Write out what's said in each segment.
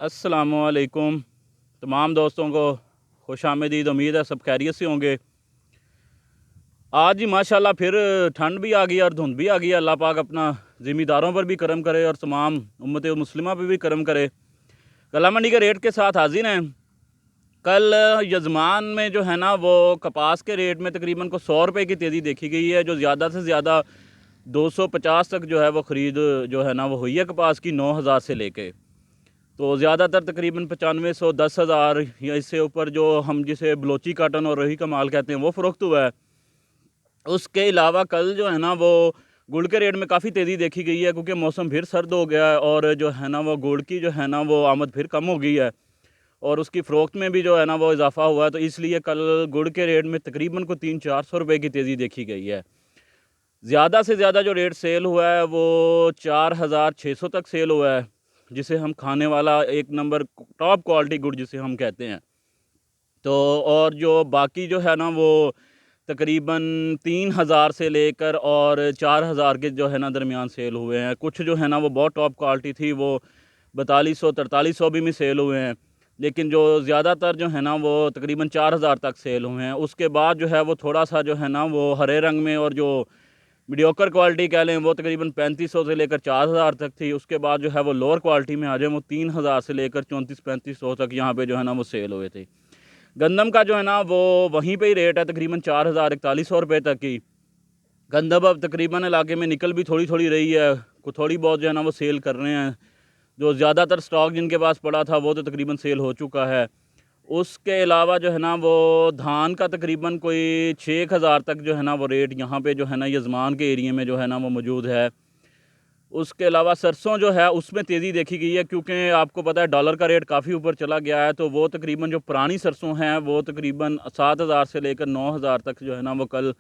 अस्सलामुअलैकुम। तमाम दोस्तों को खुशामदीद। उम्मीद है सब खैरियत से होंगे। आज ही माशाल्लाह फिर ठंड भी आ गई और धुंध भी आ गई। अल्लाह पाक अपना ज़िम्मेदारों पर भी करम करे और तमाम उम्मत मुस्लिमा पर भी करम करे। कला मंडी के रेट के साथ हाजिर हैं। कल यजमान में जो है ना वो कपास के रेट में तकरीबन को 100 रुपये की तेज़ी देखी गई है, जो ज़्यादा से ज़्यादा 250 तक जो है वो ख़रीद जो है ना वो हुई है कपास की 9000 से लेके। तो ज़्यादातर तकरीबन 9500 10,000 या इससे ऊपर जो हम जिसे बलोची काटन और रही का माल कहते हैं वो फ़रोख्त हुआ है। उसके अलावा कल जो है ना वो गुड़ के रेट में काफ़ी तेज़ी देखी गई है, क्योंकि मौसम फिर सर्द हो गया है और जो है ना वो गुड़ की जो है ना वो आमद फिर कम हो गई है और उसकी फ़रोख्त में भी जो है ना वो इजाफ़ा हुआ है। तो इसलिए कल गुड़ के रेट में तकरीबन को 300-400 रुपये की तेज़ी देखी गई है। ज़्यादा से ज़्यादा जो रेट सेल हुआ है वो 4600 तक सेल हुआ है, जिसे हम खाने वाला एक नंबर टॉप क्वालिटी गुड़ जिसे हम कहते हैं। तो और जो बाकी जो है ना वो तकरीबन 3000 से लेकर और 4000 के जो है ना दरमियान सेल हुए हैं। कुछ जो है ना वो बहुत टॉप क्वालिटी थी, वो 4200-4300 भी में सेल हुए हैं, लेकिन जो ज़्यादातर जो है ना वो तकरीबन 4000 तक सेल हुए हैं। उसके बाद जो है वो थोड़ा सा जो है ना वो हरे रंग में और जो मीडियोकर क्वालिटी कह लें वो तकरीबन 3500 से लेकर 4000 तक थी। उसके बाद जो है वो लोअर क्वालिटी में आ जाए वो 3000 से लेकर 34-3500 तक यहाँ पे जो है ना वो सेल हुए थे। गंदम का जो है ना वो वहीं पे ही रेट है तकरीबन 4000-4100 रुपये तक की। गंदम अब तकरीबन इलाके में निकल भी थोड़ी थोड़ी रही है, कुछ थोड़ी बहुत जो है ना वो सेल कर रहे हैं। जो ज़्यादातर स्टॉक जिनके पास पड़ा था वो तो तकरीबन सेल हो चुका है। उसके अलावा जो है ना वो धान का तकरीबन कोई 6000 तक जो है ना वो रेट यहाँ पे जो है ना यजमान के एरिया में जो है ना वो मौजूद है। उसके अलावा सरसों जो है उसमें तेज़ी देखी गई है, क्योंकि आपको पता है डॉलर का रेट काफ़ी ऊपर चला गया है। तो वो तकरीबन जो पुरानी सरसों हैं वो तकरीबन 7000 से लेकर 9000 तक जो है ना वो कल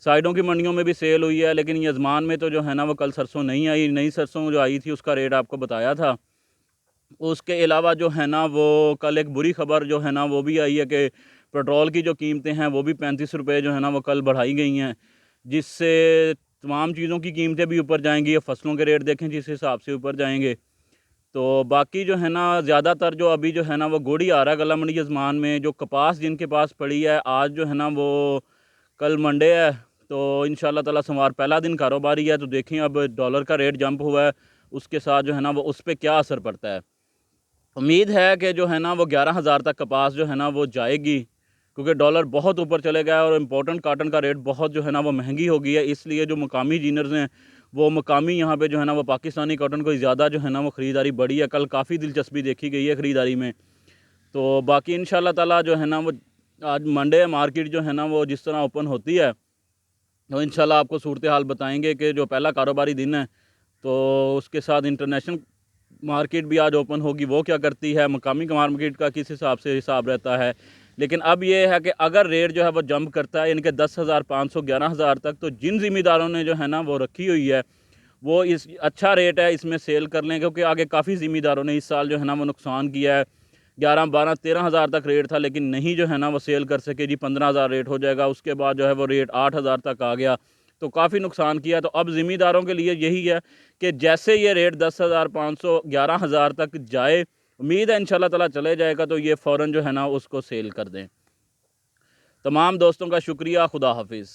साइडों की मंडियों में भी सेल हुई है। लेकिन यजमान में तो जो है ना वो कल सरसों नहीं आई। नई सरसों जो आई थी उसका रेट आपको बताया था। उसके अलावा जो है ना वो कल एक बुरी खबर जो है ना वो भी आई है कि पेट्रोल की जो कीमतें हैं वो भी 35 रुपये जो है ना वो कल बढ़ाई गई हैं, जिससे तमाम चीज़ों की कीमतें भी ऊपर जाएंगी। फसलों के रेट देखें जिस हिसाब से ऊपर जाएंगे। तो बाकी जो है ना ज़्यादातर जो अभी जो है ना वो गुड़ ही आ रहा है गला मंडी यजमान में। जो कपास जिनके पास पड़ी है आज जो है ना वो कल मंडे है, तो इंशाल्लाह ताला सोमवार पहला दिन कारोबारी है। तो देखें अब डॉलर का रेट जंप हुआ है, उसके साथ जो है ना वो उस पर क्या असर पड़ता है। उम्मीद है कि जो है ना वो 11,000 तक कपास जो है ना वो जाएगी, क्योंकि डॉलर बहुत ऊपर चले गया है और इम्पोर्टेंट काटन का रेट बहुत जो है ना वो महंगी हो गई है। इसलिए जो मुकामी जीनर्स हैं वो मुकामी यहाँ पे जो है ना वो पाकिस्तानी काटन को ज़्यादा जो है ना वो ख़रीदारी बढ़ी है। कल काफ़ी दिलचस्पी देखी गई है ख़रीदारी में। तो बाकी इंशाल्लाह ताला जो है ना वो आज मंडे मार्केट जो है ना वो जिस तरह ओपन होती है तो इंशाल्लाह आपको सूरत हाल बताएंगे कि जो पहला कारोबारी दिन है तो उसके साथ इंटरनेशनल मार्केट भी आज ओपन होगी, वो क्या करती है, मकामी मार्केट का किस हिसाब से हिसाब रहता है। लेकिन अब ये है कि अगर रेट जो है वो जंप करता है यानी कि 10,500 11,000 तक, तो जिन ज़िम्मेदारों ने जो है ना वो रखी हुई है वो इस अच्छा रेट है इसमें सेल कर लें, क्योंकि आगे काफ़ी ज़िम्मेदारों ने इस साल जो है ना वो नुकसान किया है। 11-12-13,000 तक रेट था, लेकिन नहीं जो है ना वो सेल कर सके जी 15,000 रेट हो जाएगा। उसके बाद जो है वो रेट 8,000 तक आ गया, तो काफ़ी नुकसान किया। तो अब ज़िम्मेदारों के लिए यही है कि जैसे ये रेट 10,500 11,000 तक जाए, उम्मीद है इंशाल्लाह ताला चले जाएगा, तो ये फ़ौरन जो है ना उसको सेल कर दें। तमाम दोस्तों का शुक्रिया। खुदा हाफिज़।